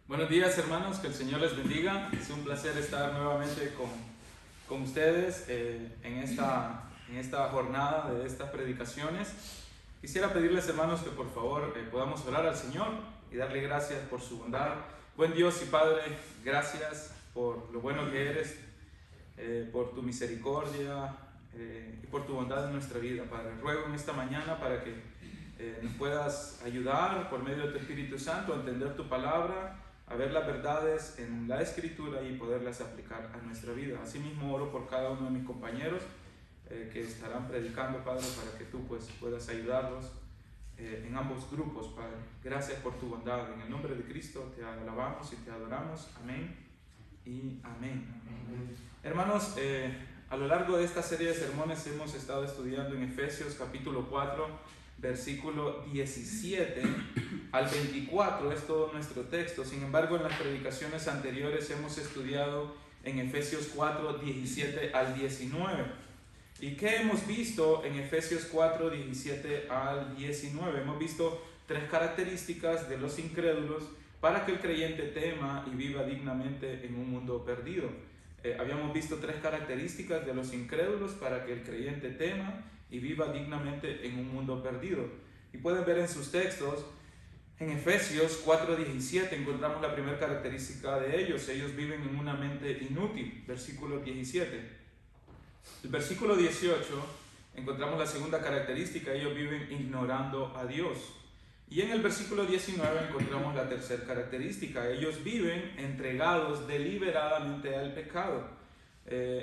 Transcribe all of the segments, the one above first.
Buenos días, hermanos, que el Señor les bendiga. Es un placer estar nuevamente con ustedes en esta jornada de estas predicaciones. Quisiera pedirles, hermanos, que por favor podamos orar al Señor y darle gracias por su bondad. Buen Dios y Padre, gracias por lo bueno que eres, por tu misericordia y por tu bondad en nuestra vida, Padre. Ruego en esta mañana para que nos puedas ayudar por medio de tu Espíritu Santo a entender tu palabra, a ver las verdades en la Escritura y poderlas aplicar a nuestra vida. Asimismo oro por cada uno de mis compañeros que estarán predicando, Padre, para que tú puedas ayudarlos en ambos grupos, Padre. Gracias por tu bondad. En el nombre de Cristo te alabamos y te adoramos. Amén y amén. Hermanos, a lo largo de esta serie de sermones hemos estado estudiando en Efesios capítulo 4, versículo 17 al 24, es todo nuestro texto. Sin embargo, en las predicaciones anteriores hemos estudiado en Efesios 4, 17 al 19. ¿Y qué hemos visto en Efesios 4, 17 al 19? Hemos visto tres características de los incrédulos para que el creyente tema y viva dignamente en un mundo perdido. Habíamos visto tres características de los incrédulos para que el creyente tema y viva dignamente en un mundo perdido. Y pueden ver en sus textos, en Efesios 4:17 encontramos la primera característica de ellos. Ellos viven en una mente inútil, versículo 17. El versículo 18 encontramos la segunda característica, ellos viven ignorando a Dios. Y en el versículo 19 encontramos la tercera característica, ellos viven entregados deliberadamente al pecado.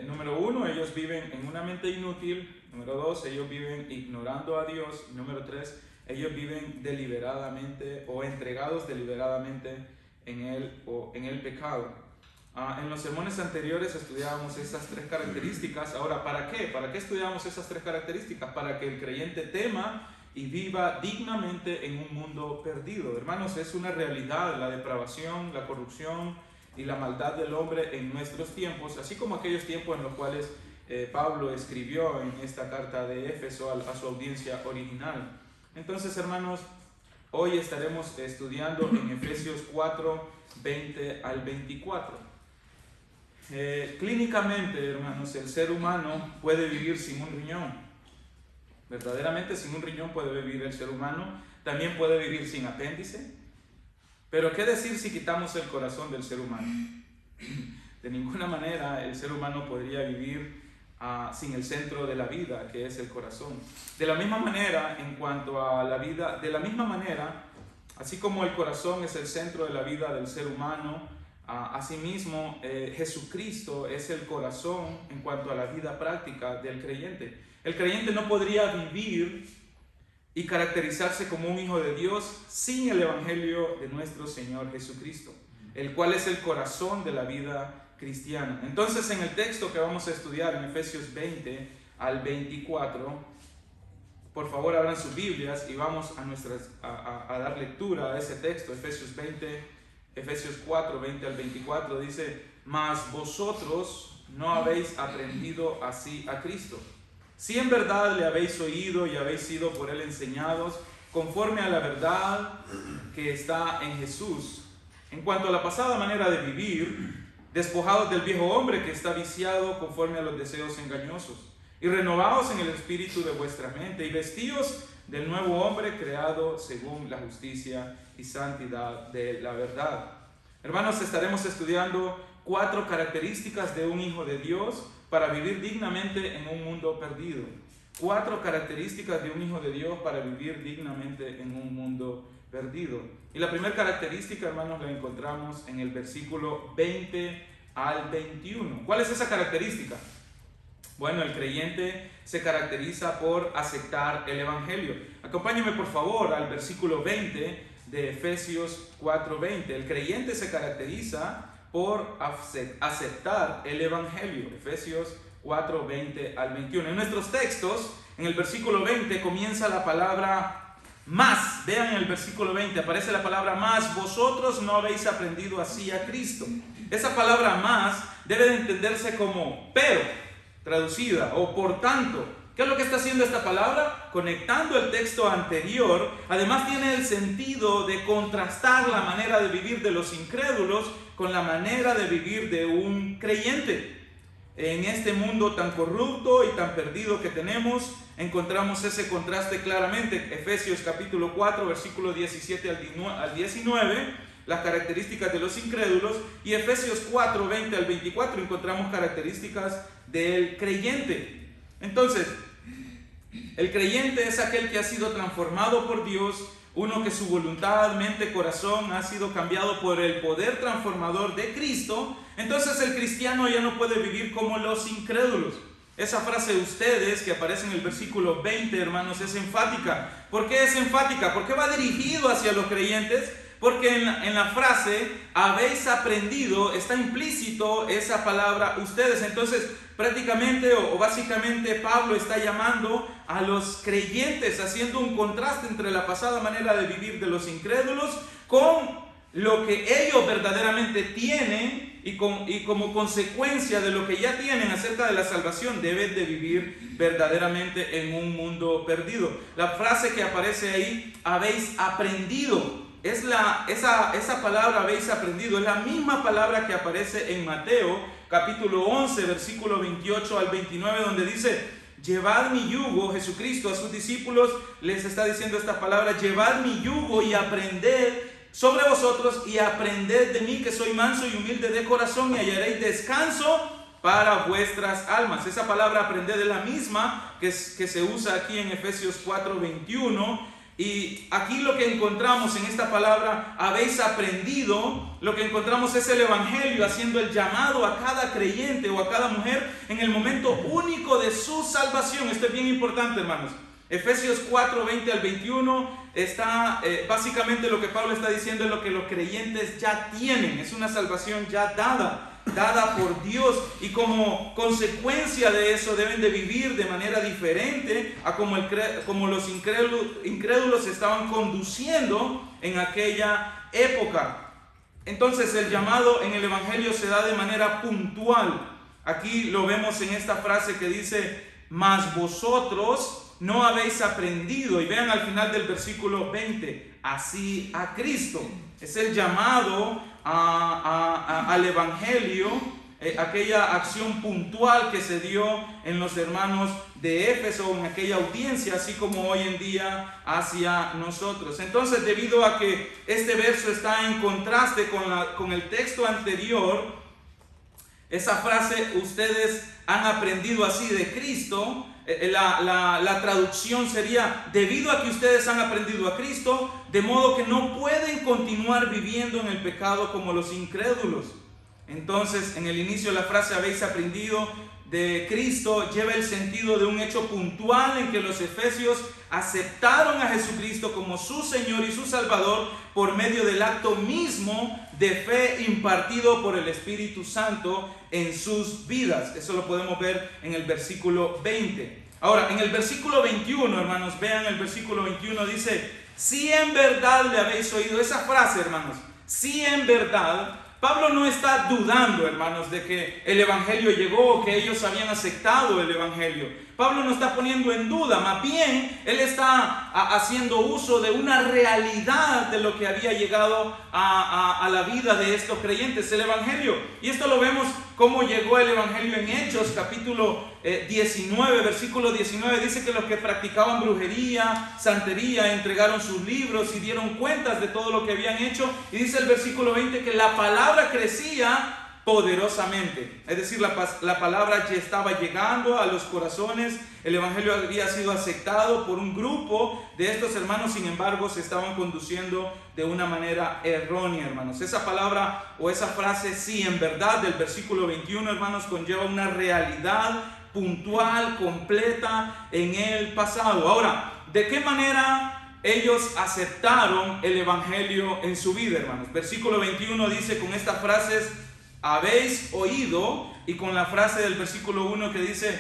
Número 1, ellos viven en una mente inútil. Número 2, ellos viven ignorando a Dios. Y número 3, ellos viven deliberadamente o entregados deliberadamente en el pecado. En los sermones anteriores estudiábamos esas tres características. Ahora, ¿para qué? ¿Para qué estudiamos esas tres características? Para que el creyente tema y viva dignamente en un mundo perdido. Hermanos, es una realidad la depravación, la corrupción y la maldad del hombre en nuestros tiempos, así como aquellos tiempos en los cuales Pablo escribió en esta carta de Éfeso a su audiencia original. Entonces, hermanos, hoy estaremos estudiando en Efesios 4, 20 al 24. Clínicamente, hermanos, el ser humano puede vivir sin un riñón. Verdaderamente sin un riñón puede vivir el ser humano. También puede vivir sin apéndice. Pero ¿qué decir si quitamos el corazón del ser humano? De ninguna manera el ser humano podría vivir sin el centro de la vida, que es el corazón. De la misma manera, en cuanto a la vida, de la misma manera, así como el corazón es el centro de la vida del ser humano, asimismo Jesucristo es el corazón en cuanto a la vida práctica del creyente. El creyente no podría vivir y caracterizarse como un hijo de Dios sin el evangelio de nuestro Señor Jesucristo, el cual es el corazón de la vida cristiana. Entonces, en el texto que vamos a estudiar en Efesios 20 al 24, por favor abran sus Biblias y vamos a dar lectura a ese texto. Efesios 4, 20 al 24 dice: mas vosotros no habéis aprendido así a Cristo, si en verdad le habéis oído y habéis sido por él enseñados, conforme a la verdad que está en Jesús, en cuanto a la pasada manera de vivir, despojados del viejo hombre que está viciado conforme a los deseos engañosos, y renovados en el espíritu de vuestra mente, y vestidos del nuevo hombre creado según la justicia y santidad de la verdad. Hermanos, estaremos estudiando 4 características de un hijo de Dios para vivir dignamente en un mundo perdido. 4 características de un hijo de Dios para vivir dignamente en un mundo perdido. Y la primera característica, hermanos, la encontramos en el versículo 20 al 21. ¿Cuál es esa característica? Bueno, el creyente se caracteriza por aceptar el evangelio. Acompáñenme por favor al versículo 20 de Efesios 4:20. El creyente se caracteriza por aceptar el evangelio. Efesios 4, 20 al 21. En nuestros textos, en el versículo 20 comienza la palabra más. Vean, en el versículo 20 aparece la palabra más. Vosotros no habéis aprendido así a Cristo. Esa palabra más debe de entenderse como pero, traducida, o por tanto, ¿Qué es lo que está haciendo esta palabra? Conectando el texto anterior. Además tiene el sentido de contrastar la manera de vivir de los incrédulos con la manera de vivir de un creyente. En este mundo tan corrupto y tan perdido que tenemos, encontramos ese contraste claramente. Efesios capítulo 4, versículo 17 al 19, las características de los incrédulos. Y Efesios 4, 20 al 24, encontramos características del creyente. Entonces, el creyente es aquel que ha sido transformado por Dios, uno que su voluntad, mente, corazón ha sido cambiado por el poder transformador de Cristo. Entonces el cristiano ya no puede vivir como los incrédulos. Esa frase de ustedes que aparece en el versículo 20, hermanos, es enfática. ¿Por qué es enfática? Porque va dirigido hacia los creyentes. Porque en la frase habéis aprendido está implícito esa palabra ustedes. Entonces prácticamente o básicamente Pablo está llamando a los creyentes, haciendo un contraste entre la pasada manera de vivir de los incrédulos con lo que ellos verdaderamente tienen y como consecuencia de lo que ya tienen acerca de la salvación deben de vivir verdaderamente en un mundo perdido. La frase que aparece ahí, habéis aprendido. Esa palabra habéis aprendido, es la misma palabra que aparece en Mateo capítulo 11, versículo 28 al 29, donde dice, llevad mi yugo. Jesucristo a sus discípulos les está diciendo esta palabra, llevad mi yugo y aprended sobre vosotros y aprended de mí, que soy manso y humilde de corazón, y hallaréis descanso para vuestras almas. Esa palabra aprended es la misma que se usa aquí en Efesios 4, 21. Y aquí lo que encontramos en esta palabra, habéis aprendido, lo que encontramos es el Evangelio haciendo el llamado a cada creyente o a cada mujer en el momento único de su salvación. Esto es bien importante, hermanos. Efesios 4, 20 al 21 está básicamente lo que Pablo está diciendo es lo que los creyentes ya tienen. Es una salvación ya dada por Dios, y como consecuencia de eso deben de vivir de manera diferente a como los incrédulos estaban conduciendo en aquella época. Entonces el llamado en el Evangelio se da de manera puntual. Aquí lo vemos en esta frase que dice, mas vosotros no habéis aprendido, y vean al final del versículo 20, así a Cristo. Es el llamado al Evangelio, aquella acción puntual que se dio en los hermanos de Éfeso, en aquella audiencia, así como hoy en día hacia nosotros. Entonces, debido a que este verso está en contraste con el texto anterior, esa frase, ustedes han aprendido así de Cristo, la traducción sería, debido a que ustedes han aprendido a Cristo, de modo que no pueden continuar viviendo en el pecado como los incrédulos. Entonces, en el inicio la frase habéis aprendido de Cristo lleva el sentido de un hecho puntual en que los efesios aceptaron a Jesucristo como su Señor y su Salvador por medio del acto mismo de fe impartido por el Espíritu Santo en sus vidas. Eso lo podemos ver en el versículo 20. Ahora, en el versículo 21, hermanos, vean el versículo 21, dice, si en verdad le habéis oído. Esa frase, hermanos, si en verdad, Pablo no está dudando, hermanos, de que el Evangelio llegó, que ellos habían aceptado el Evangelio. Pablo no está poniendo en duda, más bien él está haciendo uso de una realidad de lo que había llegado a la vida de estos creyentes, el Evangelio. Y esto lo vemos cómo llegó el Evangelio en Hechos, capítulo 19, versículo 19, dice que los que practicaban brujería, santería, entregaron sus libros y dieron cuentas de todo lo que habían hecho. Y dice el versículo 20 que la palabra crecía poderosamente, es decir, la palabra ya estaba llegando a los corazones. El Evangelio había sido aceptado por un grupo de estos hermanos, sin embargo se estaban conduciendo de una manera errónea, hermanos. Esa palabra o esa frase, sí, en verdad, del versículo 21, hermanos, conlleva una realidad puntual, completa en el pasado. Ahora, ¿de qué manera ellos aceptaron el Evangelio en su vida, hermanos? Versículo 21 dice con estas frases, habéis oído, y con la frase del versículo 1 que dice,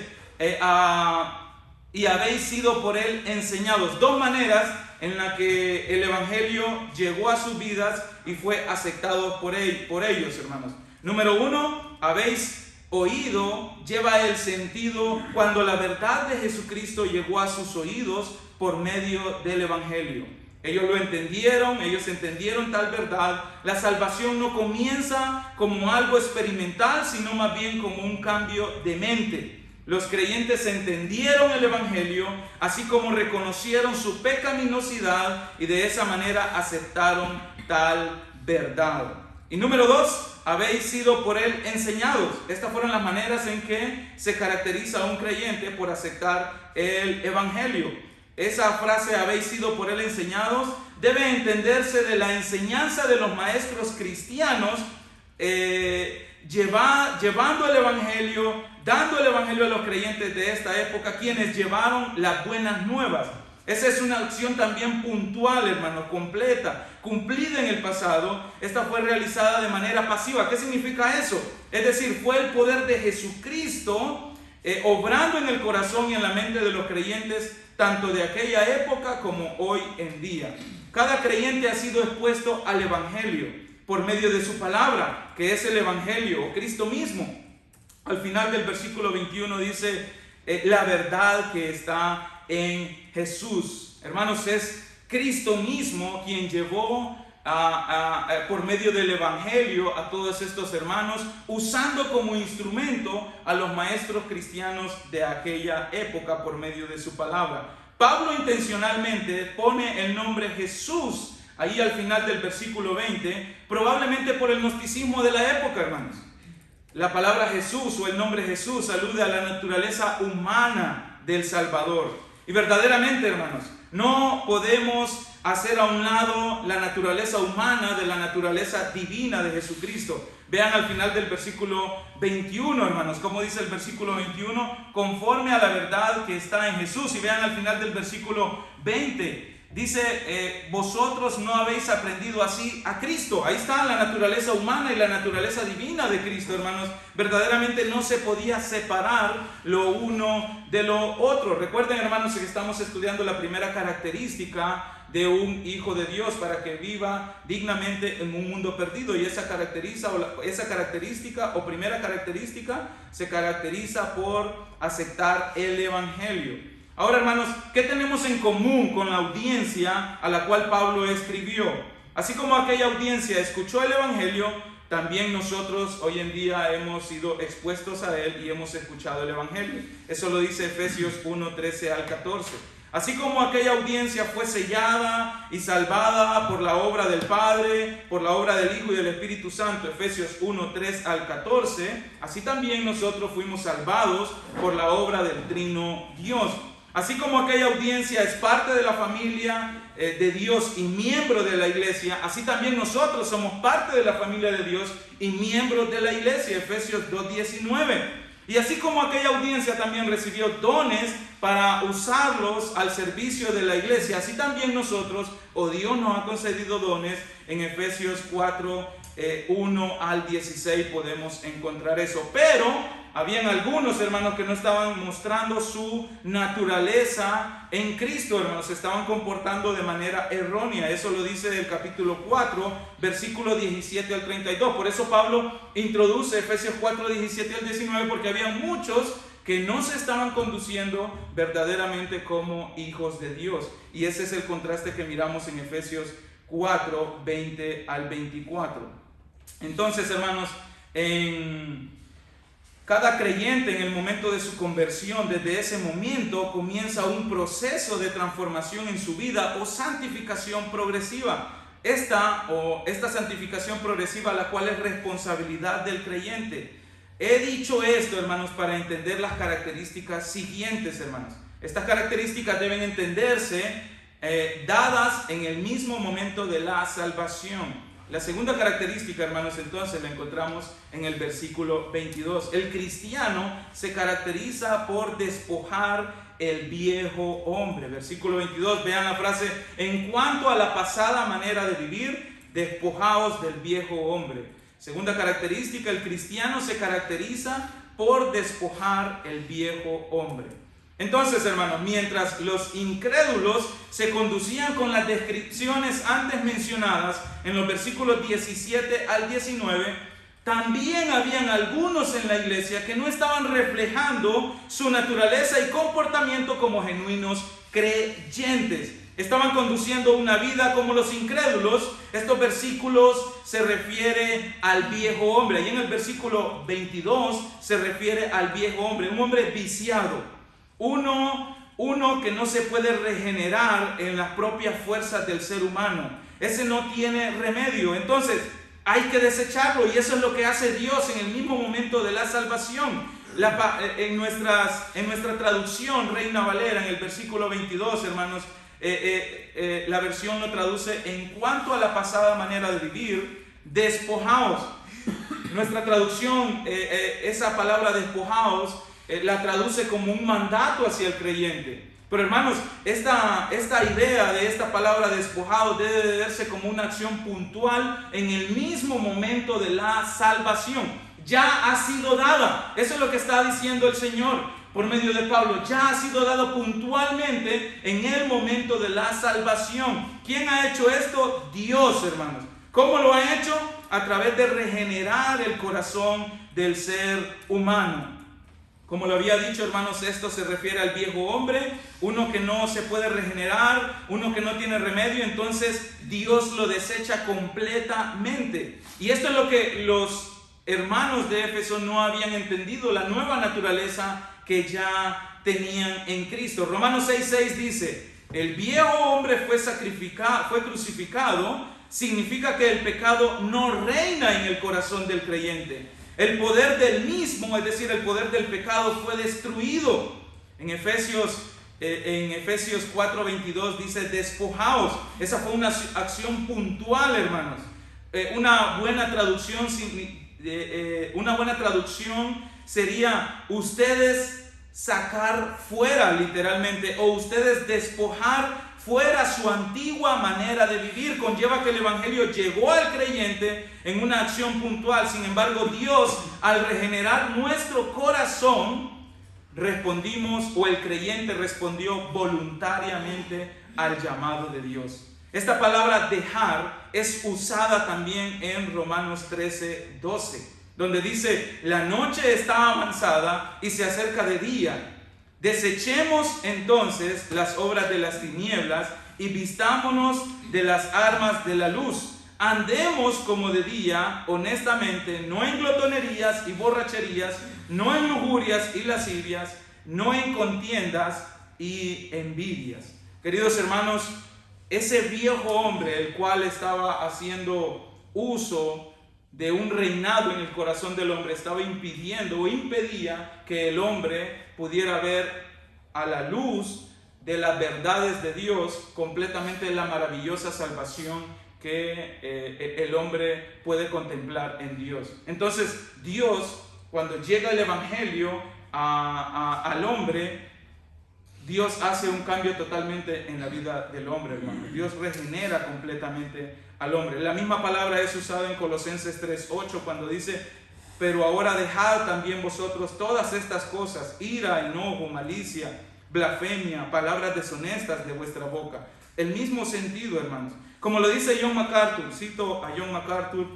y habéis sido por él enseñados. Dos maneras en las que el Evangelio llegó a sus vidas y fue aceptado por ellos, hermanos. Número 1, habéis oído lleva el sentido cuando la verdad de Jesucristo llegó a sus oídos por medio del Evangelio. Ellos lo entendieron, ellos entendieron tal verdad. La salvación no comienza como algo experimental, sino más bien como un cambio de mente. Los creyentes entendieron el Evangelio, así como reconocieron su pecaminosidad y de esa manera aceptaron tal verdad. Y número 2, habéis sido por él enseñados. Estas fueron las maneras en que se caracteriza a un creyente por aceptar el Evangelio. Esa frase, habéis sido por él enseñados, debe entenderse de la enseñanza de los maestros cristianos, llevando el Evangelio, dando el Evangelio a los creyentes de esta época, quienes llevaron las buenas nuevas. Esa es una acción también puntual, hermanos, completa, cumplida en el pasado. Esta fue realizada de manera pasiva. ¿Qué significa eso? Es decir, fue el poder de Jesucristo obrando en el corazón y en la mente de los creyentes, tanto de aquella época como hoy en día. Cada creyente ha sido expuesto al Evangelio por medio de su palabra, que es el Evangelio o Cristo mismo. Al final del versículo 21 dice, la verdad que está en Jesús. Hermanos, es Cristo mismo quien llevó por medio del Evangelio a todos estos hermanos, usando como instrumento a los maestros cristianos de aquella época por medio de su palabra. Pablo intencionalmente pone el nombre Jesús ahí al final del versículo 20, probablemente por el gnosticismo de la época, hermanos. La palabra Jesús o el nombre Jesús alude a la naturaleza humana del Salvador. Y verdaderamente, hermanos, no podemos hacer a un lado la naturaleza humana de la naturaleza divina de Jesucristo. Vean al final del versículo 21, hermanos, como dice el versículo 21, conforme a la verdad que está en Jesús. Y vean al final del versículo 20, dice, vosotros no habéis aprendido así a Cristo. Ahí está la naturaleza humana y la naturaleza divina de Cristo, hermanos. Verdaderamente no se podía separar lo uno de lo otro. Recuerden, hermanos, que estamos estudiando la primera característica de un hijo de Dios para que viva dignamente en un mundo perdido. Y esa característica o primera característica se caracteriza por aceptar el Evangelio. Ahora, hermanos, ¿qué tenemos en común con la audiencia a la cual Pablo escribió? Así como aquella audiencia escuchó el Evangelio, también nosotros hoy en día hemos sido expuestos a él y hemos escuchado el Evangelio. Eso lo dice Efesios 1, 13 al 14. Así como aquella audiencia fue sellada y salvada por la obra del Padre, por la obra del Hijo y del Espíritu Santo, Efesios 1, 3 al 14, así también nosotros fuimos salvados por la obra del Trino Dios. Así como aquella audiencia es parte de la familia de Dios y miembro de la iglesia, así también nosotros somos parte de la familia de Dios y miembros de la iglesia, Efesios 2:19. Y así como aquella audiencia también recibió dones para usarlos al servicio de la iglesia, así también nosotros, Dios nos ha concedido dones. En Efesios 4, 1 al 16 podemos encontrar eso. Pero habían algunos, hermanos, que no estaban mostrando su naturaleza en Cristo, hermanos, se estaban comportando de manera errónea. Eso lo dice el capítulo 4, versículo 17 al 32. Por eso Pablo introduce Efesios 4, 17 al 19, porque había muchos que no se estaban conduciendo verdaderamente como hijos de Dios. Y ese es el contraste que miramos en Efesios 4, 20 al 24. Entonces, hermanos, cada creyente en el momento de su conversión, desde ese momento comienza un proceso de transformación en su vida o santificación progresiva. Esta santificación progresiva, la cual es responsabilidad del creyente. He dicho esto, hermanos, para entender las características siguientes, hermanos. Estas características deben entenderse dadas en el mismo momento de la salvación. La segunda característica, hermanos, entonces la encontramos en el versículo 22. El cristiano se caracteriza por despojar el viejo hombre. Versículo 22, vean la frase: en cuanto a la pasada manera de vivir, despojaos del viejo hombre. Segunda característica, el cristiano se caracteriza por despojar el viejo hombre. Entonces, hermanos, mientras los incrédulos se conducían con las descripciones antes mencionadas en los versículos 17 al 19, también habían algunos en la iglesia que no estaban reflejando su naturaleza y comportamiento como genuinos creyentes. Estaban conduciendo una vida como los incrédulos. Estos versículos se refiere al viejo hombre. Y en el versículo 22 se refiere al viejo hombre, un hombre viciado. Uno que no se puede regenerar en las propias fuerzas del ser humano. Ese no tiene remedio. Entonces hay que desecharlo, y eso es lo que hace Dios en el mismo momento de la salvación. En nuestra traducción Reina Valera, en el versículo 22, hermanos, la versión lo traduce: en cuanto a la pasada manera de vivir, despojaos. Nuestra traducción, esa palabra despojaos, la traduce como un mandato hacia el creyente. Pero hermanos, esta idea de esta palabra despojados debe de verse como una acción puntual en el mismo momento de la salvación. Ya ha sido dada. Eso es lo que está diciendo el Señor por medio de Pablo. Ya ha sido dado puntualmente en el momento de la salvación. ¿Quién ha hecho esto? Dios, hermanos. ¿Cómo lo ha hecho? A través de regenerar el corazón del ser humano. Como lo había dicho, hermanos, esto se refiere al viejo hombre, uno que no se puede regenerar, uno que no tiene remedio. Entonces Dios lo desecha completamente. Y esto es lo que los hermanos de Éfeso no habían entendido, la nueva naturaleza que ya tenían en Cristo. Romanos 6:6 dice: el viejo hombre fue crucificado. Significa que el pecado no reina en el corazón del creyente. El poder del mismo, es decir, el poder del pecado, fue destruido. En Efesios 4:22 dice: despojaos. Esa fue una acción puntual, hermanos. Una buena traducción sería ustedes sacar fuera, literalmente, o ustedes despojar fuera su antigua manera de vivir. Conlleva que el evangelio llegó al creyente en una acción puntual. Sin embargo, Dios, al regenerar nuestro corazón, el creyente respondió voluntariamente al llamado de Dios. Esta palabra dejar es usada también en Romanos 13:12, donde dice: la noche está avanzada y se acerca de día. Desechemos entonces las obras de las tinieblas y vistámonos de las armas de la luz. Andemos como de día, honestamente, no en glotonerías y borracherías, no en lujurias y lascivias, no en contiendas y envidias. Queridos hermanos, ese viejo hombre, el cual estaba haciendo uso de un reinado en el corazón del hombre, estaba impidiendo o impedía que el hombre pudiera ver a la luz de las verdades de Dios completamente la maravillosa salvación que el hombre puede contemplar en Dios. Entonces Dios, cuando llega el evangelio al hombre, Dios hace un cambio totalmente en la vida del hombre, hermano. Dios regenera completamente al hombre. La misma palabra es usada en Colosenses 3:8 cuando dice: pero ahora dejad también vosotros todas estas cosas, ira, enojo, malicia, blasfemia, palabras deshonestas de vuestra boca. El mismo sentido, hermanos. Como lo dice John MacArthur, cito a John MacArthur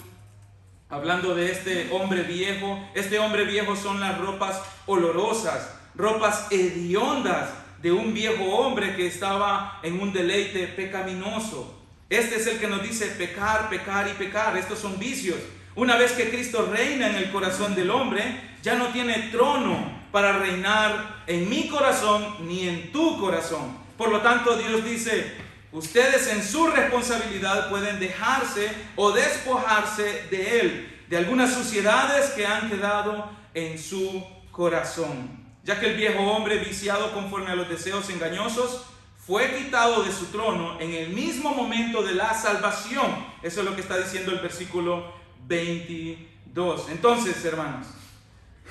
hablando de este hombre viejo. Este hombre viejo son las ropas olorosas, ropas hediondas de un viejo hombre que estaba en un deleite pecaminoso. Este es el que nos dice pecar, pecar y pecar. Estos son vicios. Una vez que Cristo reina en el corazón del hombre, ya no tiene trono para reinar en mi corazón ni en tu corazón. Por lo tanto, Dios dice: ustedes en su responsabilidad pueden dejarse o despojarse de él, de algunas suciedades que han quedado en su corazón. Ya que el viejo hombre viciado conforme a los deseos engañosos fue quitado de su trono en el mismo momento de la salvación. Eso es lo que está diciendo el versículo 22. Entonces, hermanos,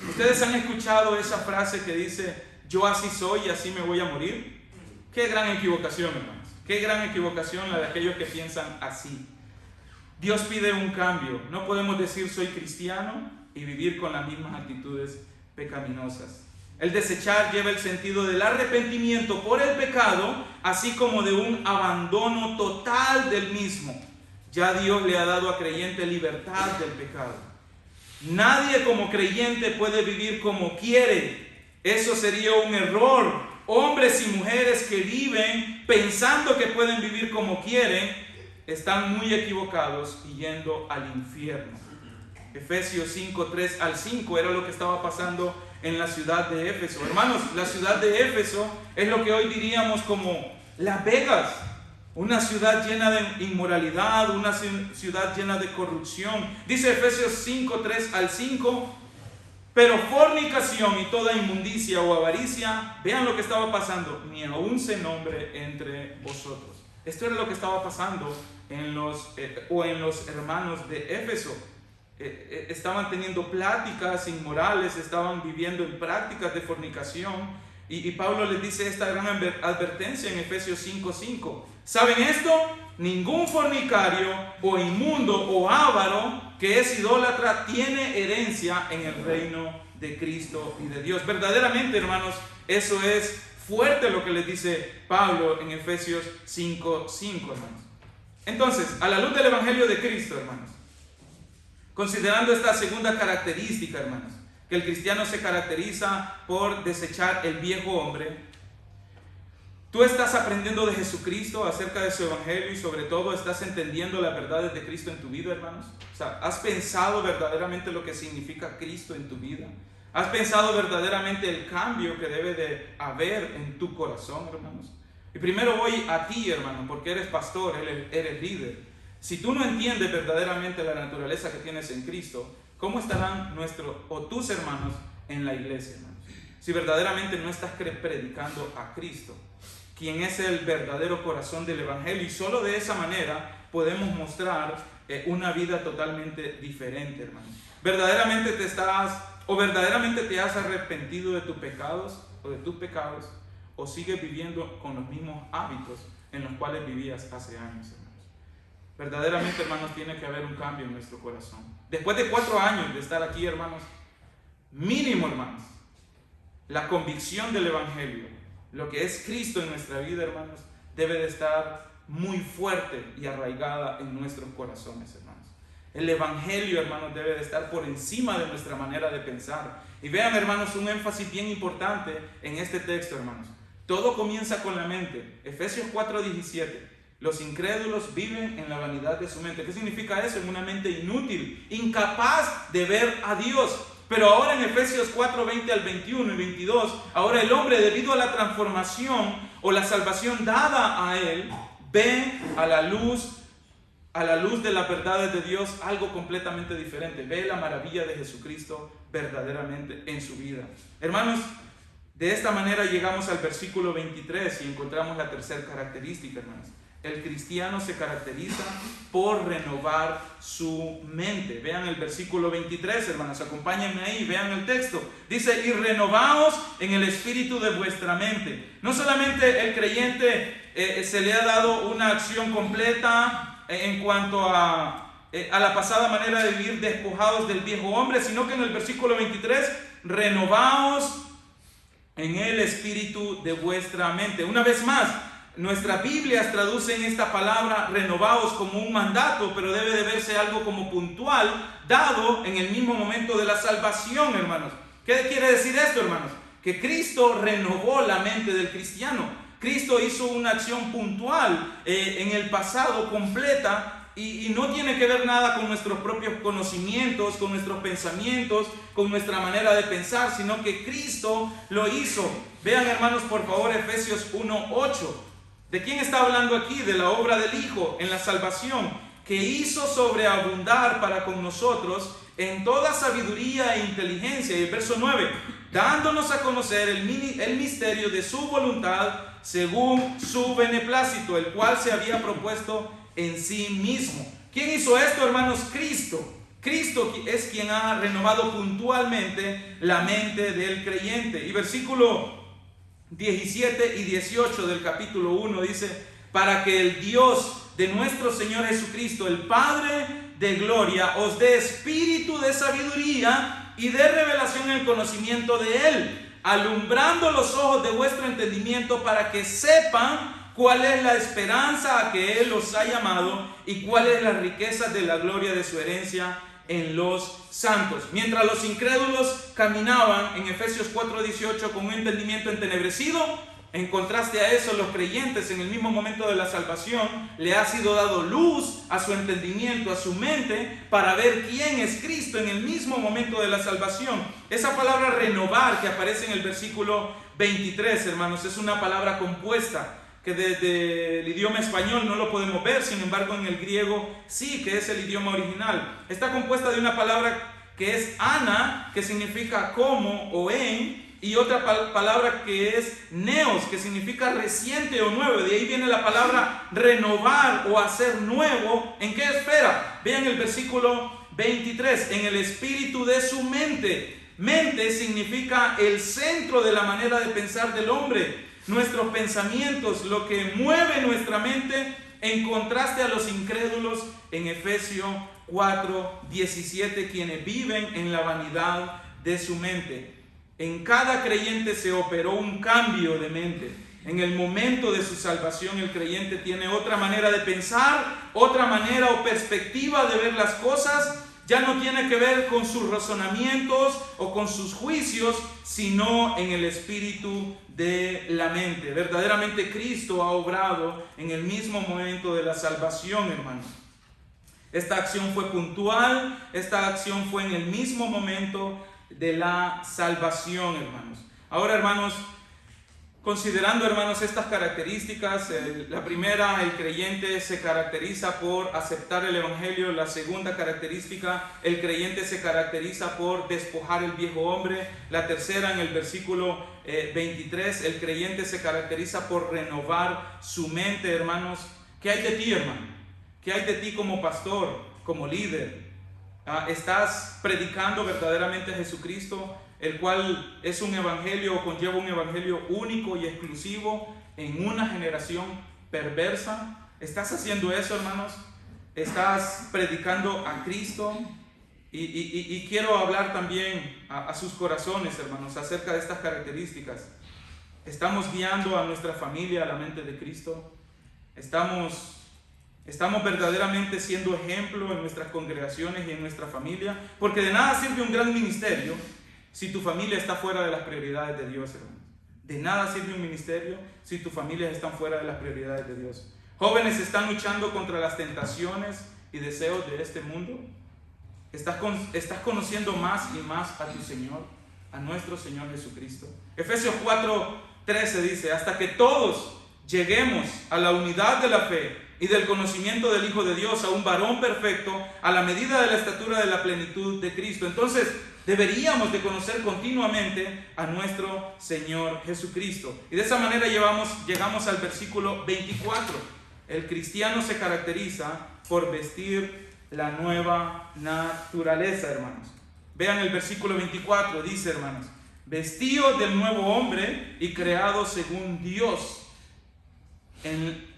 ¿ustedes han escuchado esa frase que dice: yo así soy y así me voy a morir? Qué gran equivocación, hermanos. Qué gran equivocación la de aquellos que piensan así. Dios pide un cambio. No podemos decir soy cristiano y vivir con las mismas actitudes pecaminosas. El desechar lleva el sentido del arrepentimiento por el pecado, así como de un abandono total del mismo. Ya Dios le ha dado al creyente libertad del pecado. Nadie como creyente puede vivir como quiere. Eso sería un error. Hombres y mujeres que viven pensando que pueden vivir como quieren, están muy equivocados y yendo al infierno. Efesios 5, 3 al 5 era lo que estaba pasando en la ciudad de Éfeso. Hermanos, la ciudad de Éfeso es lo que hoy diríamos como Las Vegas. Una ciudad llena de inmoralidad, una ciudad llena de corrupción. Dice Efesios 5, 3 al 5, pero fornicación y toda inmundicia o avaricia, vean lo que estaba pasando, ni aún se nombre entre vosotros. Esto era lo que estaba pasando en los hermanos de Éfeso. Estaban teniendo pláticas inmorales, estaban viviendo en prácticas de fornicación. Y Pablo les dice esta gran advertencia en Efesios 5:5. ¿Saben esto? Ningún fornicario o inmundo o avaro que es idólatra tiene herencia en el reino de Cristo y de Dios. Verdaderamente, hermanos, eso es fuerte lo que les dice Pablo en Efesios 5:5, hermanos. Entonces, a la luz del Evangelio de Cristo, hermanos, considerando esta segunda característica, hermanos, que el cristiano se caracteriza por desechar el viejo hombre, tú estás aprendiendo de Jesucristo acerca de su Evangelio y sobre todo estás entendiendo las verdades de Cristo en tu vida, hermanos. O sea, ¿has pensado verdaderamente lo que significa Cristo en tu vida? ¿Has pensado verdaderamente el cambio que debe de haber en tu corazón, hermanos? Y primero voy a ti, hermano, porque eres pastor, eres líder. Si tú no entiendes verdaderamente la naturaleza que tienes en Cristo, ¿cómo estarán tus hermanos en la iglesia, hermanos? Si verdaderamente no estás predicando a Cristo, quien es el verdadero corazón del Evangelio, y solo de esa manera podemos mostrar una vida totalmente diferente, hermano. ¿Verdaderamente te has arrepentido de tus pecados o sigues viviendo con los mismos hábitos en los cuales vivías hace años, hermanos? Verdaderamente, hermanos, tiene que haber un cambio en nuestro corazón. Después de 4 años de estar aquí, hermanos, mínimo, hermanos, la convicción del Evangelio, lo que es Cristo en nuestra vida, hermanos, debe de estar muy fuerte y arraigada en nuestros corazones, hermanos. El Evangelio, hermanos, debe de estar por encima de nuestra manera de pensar. Y vean, hermanos, un énfasis bien importante en este texto, hermanos. Todo comienza con la mente. Efesios 4:17. Los incrédulos viven en la vanidad de su mente. ¿Qué significa eso? En una mente inútil, incapaz de ver a Dios. Pero ahora en Efesios 4:20 al 21 y 22, ahora el hombre, debido a la transformación o la salvación dada a él, ve a la luz de las verdades de Dios algo completamente diferente. Ve la maravilla de Jesucristo verdaderamente en su vida. Hermanos, de esta manera llegamos al versículo 23 y encontramos la tercera característica, hermanos. El cristiano se caracteriza por renovar su mente. Vean el versículo 23, hermanos, acompáñenme ahí, vean el texto. Dice, y renovaos en el espíritu de vuestra mente. No solamente el creyente se le ha dado una acción completa en cuanto a la pasada manera de vivir despojados del viejo hombre, sino que en el versículo 23, renovaos en el espíritu de vuestra mente. Una vez más, nuestras Biblias traducen esta palabra renovaos como un mandato, pero debe de verse algo como puntual, dado en el mismo momento de la salvación, hermanos. ¿Qué quiere decir esto, hermanos? Que Cristo renovó la mente del cristiano. Cristo hizo una acción puntual en el pasado completa y no tiene que ver nada con nuestros propios conocimientos, con nuestros pensamientos, con nuestra manera de pensar, sino que Cristo lo hizo. Vean, hermanos, por favor, Efesios 1:8. ¿De quién está hablando aquí? De la obra del Hijo en la salvación, que hizo sobreabundar para con nosotros en toda sabiduría e inteligencia. Y el verso 9, dándonos a conocer el misterio de su voluntad según su beneplácito, el cual se había propuesto en sí mismo. ¿Quién hizo esto, hermanos? Cristo. Cristo es quien ha renovado puntualmente la mente del creyente. Y versículo 17 y 18 del capítulo 1 dice, para que el Dios de nuestro Señor Jesucristo, el Padre de gloria, os dé espíritu de sabiduría y de revelación en el conocimiento de Él, alumbrando los ojos de vuestro entendimiento para que sepan cuál es la esperanza a que Él os ha llamado y cuál es la riqueza de la gloria de su herencia en los santos. Mientras los incrédulos caminaban en Efesios 4:18 con un entendimiento entenebrecido, en contraste a eso, los creyentes en el mismo momento de la salvación le ha sido dado luz a su entendimiento, a su mente, para ver quién es Cristo en el mismo momento de la salvación. Esa palabra renovar que aparece en el versículo 23, hermanos, es una palabra compuesta que desde el idioma español no lo podemos ver, sin embargo en el griego sí, que es el idioma original. Está compuesta de una palabra que es ana, que significa como o en, y otra palabra que es neos, que significa reciente o nuevo. De ahí viene la palabra renovar o hacer nuevo. ¿En qué esfera? Vean el versículo 23, en el espíritu de su mente. Mente significa el centro de la manera de pensar del hombre. Nuestros pensamientos, lo que mueve nuestra mente, en contraste a los incrédulos en Efesios 4:17, quienes viven en la vanidad de su mente. En cada creyente se operó un cambio de mente. En el momento de su salvación, el creyente tiene otra manera de pensar, otra manera o perspectiva de ver las cosas. Ya no tiene que ver con sus razonamientos o con sus juicios, sino en el espíritu de la mente. Verdaderamente Cristo ha obrado en el mismo momento de la salvación, hermanos. Esta acción fue puntual, esta acción fue en el mismo momento de la salvación, hermanos. Ahora, hermanos, considerando, hermanos, estas características, la primera, el creyente se caracteriza por aceptar el evangelio. La segunda característica, el creyente se caracteriza por despojar el viejo hombre. La tercera, en el versículo 23, el creyente se caracteriza por renovar su mente, hermanos. ¿Qué hay de ti, hermano? ¿Qué hay de ti como pastor, como líder? ¿Estás predicando verdaderamente a Jesucristo, el cual es un evangelio o conlleva un evangelio único y exclusivo en una generación perversa? ¿Estás haciendo eso, hermanos? ¿Estás predicando a Cristo? Y quiero hablar también a sus corazones, hermanos, acerca de estas características. ¿Estamos guiando a nuestra familia a la mente de Cristo? ¿Estamos verdaderamente siendo ejemplo en nuestras congregaciones y en nuestra familia? Porque de nada sirve un gran ministerio si tu familia está fuera de las prioridades de Dios, hermanos. De nada sirve un ministerio si tus familias están fuera de las prioridades de Dios. Jóvenes están luchando contra las tentaciones y deseos de este mundo. Estás conociendo más y más a tu Señor, a nuestro Señor Jesucristo. Efesios 4:13 dice: hasta que todos lleguemos a la unidad de la fe y del conocimiento del Hijo de Dios, a un varón perfecto, a la medida de la estatura de la plenitud de Cristo. Entonces, deberíamos de conocer continuamente a nuestro Señor Jesucristo. Y de esa manera llegamos al versículo 24. El cristiano se caracteriza por vestir la nueva naturaleza, hermanos. Vean el versículo 24, dice, hermanos: vestidos del nuevo hombre y creados según Dios, en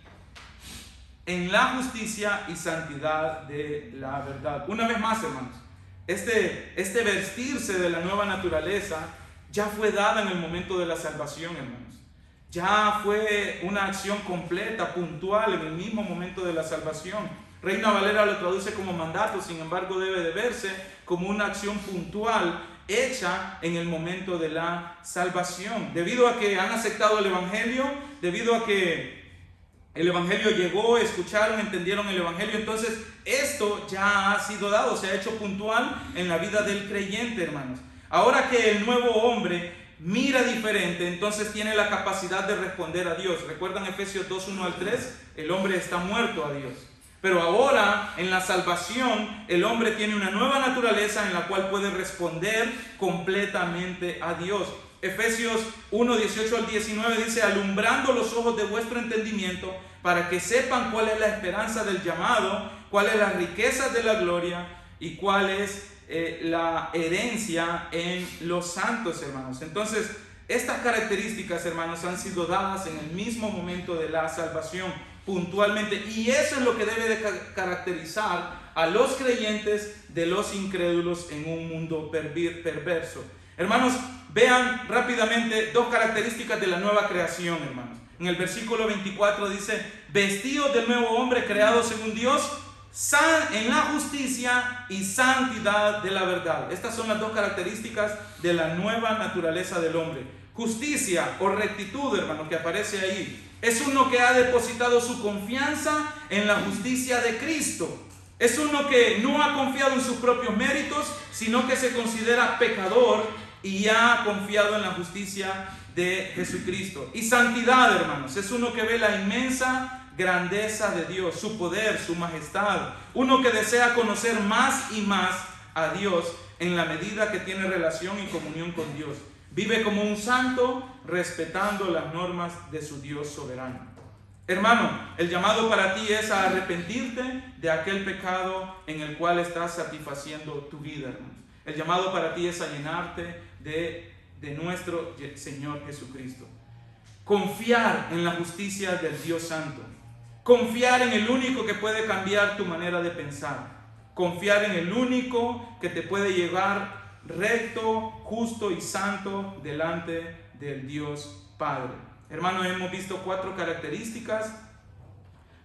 la justicia y santidad de la verdad. Una vez más, hermanos, este vestirse de la nueva naturaleza ya fue dada en el momento de la salvación, hermanos. Ya fue una acción completa, puntual, en el mismo momento de la salvación. Reina Valera lo traduce como mandato, sin embargo debe de verse como una acción puntual hecha en el momento de la salvación. Debido a que han aceptado el evangelio, debido a que el evangelio llegó, escucharon, entendieron el evangelio, entonces esto ya ha sido dado, se ha hecho puntual en la vida del creyente, hermanos. Ahora que el nuevo hombre mira diferente, entonces tiene la capacidad de responder a Dios. ¿Recuerdan Efesios 2:1-3? El hombre está muerto a Dios. Pero ahora, en la salvación, el hombre tiene una nueva naturaleza en la cual puede responder completamente a Dios. Efesios 1:18-19 dice: alumbrando los ojos de vuestro entendimiento, para que sepan cuál es la esperanza del llamado, cuál es la riqueza de la gloria y cuál es la herencia en los santos, hermanos. Entonces, estas características, hermanos, han sido dadas en el mismo momento de la salvación, puntualmente, y eso es lo que debe de caracterizar a los creyentes de los incrédulos en un mundo perverso. Hermanos, vean rápidamente dos características de la nueva creación, hermanos. En el versículo 24 dice: vestidos del nuevo hombre creado según Dios, en la justicia y santidad de la verdad. Estas son las dos características de la nueva naturaleza del hombre. Justicia o rectitud, hermano, que aparece ahí, es uno que ha depositado su confianza en la justicia de Cristo. Es uno que no ha confiado en sus propios méritos, sino que se considera pecador y ha confiado en la justicia de Jesucristo. Y santidad, hermanos, es uno que ve la inmensa grandeza de Dios, su poder, su majestad. Uno que desea conocer más y más a Dios en la medida que tiene relación y comunión con Dios. Vive como un santo, respetando las normas de su Dios soberano. Hermano, el llamado para ti es a arrepentirte de aquel pecado en el cual estás satisfaciendo tu vida, hermano. El llamado para ti es a llenarte de nuestro Señor Jesucristo. Confiar en la justicia del Dios Santo. Confiar en el único que puede cambiar tu manera de pensar. Confiar en el único que te puede llevar recto, justo y santo delante del Dios Padre. Hermano, hemos visto 4 características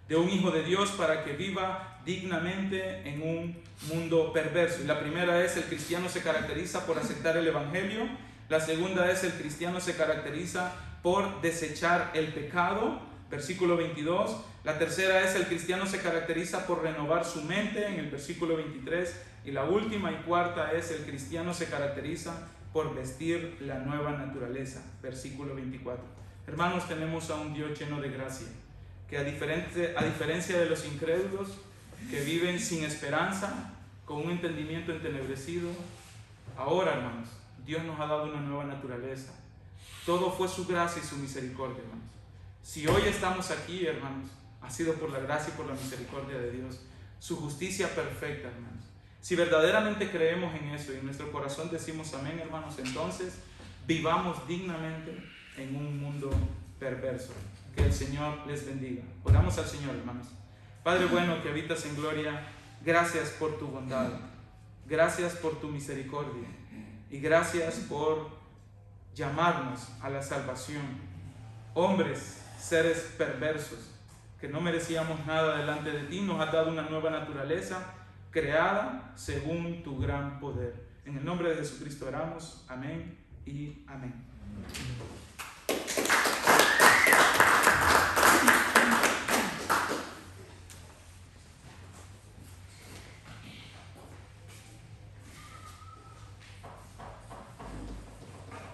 de un hijo de Dios para que viva dignamente en un mundo perverso. Y la primera es: el cristiano se caracteriza por aceptar el evangelio. La segunda es: el cristiano se caracteriza por desechar el pecado, versículo 22. La tercera es: el cristiano se caracteriza por renovar su mente, en el versículo 23. Y la última y cuarta es: el cristiano se caracteriza por vestir la nueva naturaleza, versículo 24. Hermanos, tenemos a un Dios lleno de gracia, que a diferencia de los incrédulos que viven sin esperanza, con un entendimiento entenebrecido, ahora, hermanos, Dios nos ha dado una nueva naturaleza. Todo fue su gracia y su misericordia, hermanos. Si hoy estamos aquí, hermanos, ha sido por la gracia y por la misericordia de Dios, su justicia perfecta, hermanos. Si verdaderamente creemos en eso y en nuestro corazón decimos amén, hermanos, entonces vivamos dignamente en un mundo perverso. Que el Señor les bendiga. Oramos al Señor, hermanos. Padre bueno que habitas en gloria, gracias por tu bondad, gracias por tu misericordia y gracias por llamarnos a la salvación. Hombres, seres perversos, que no merecíamos nada delante de ti, nos has dado una nueva naturaleza creada según tu gran poder. En el nombre de Jesucristo oramos. Amén y amén.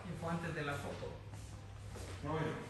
Y fue antes de la foto. Bueno.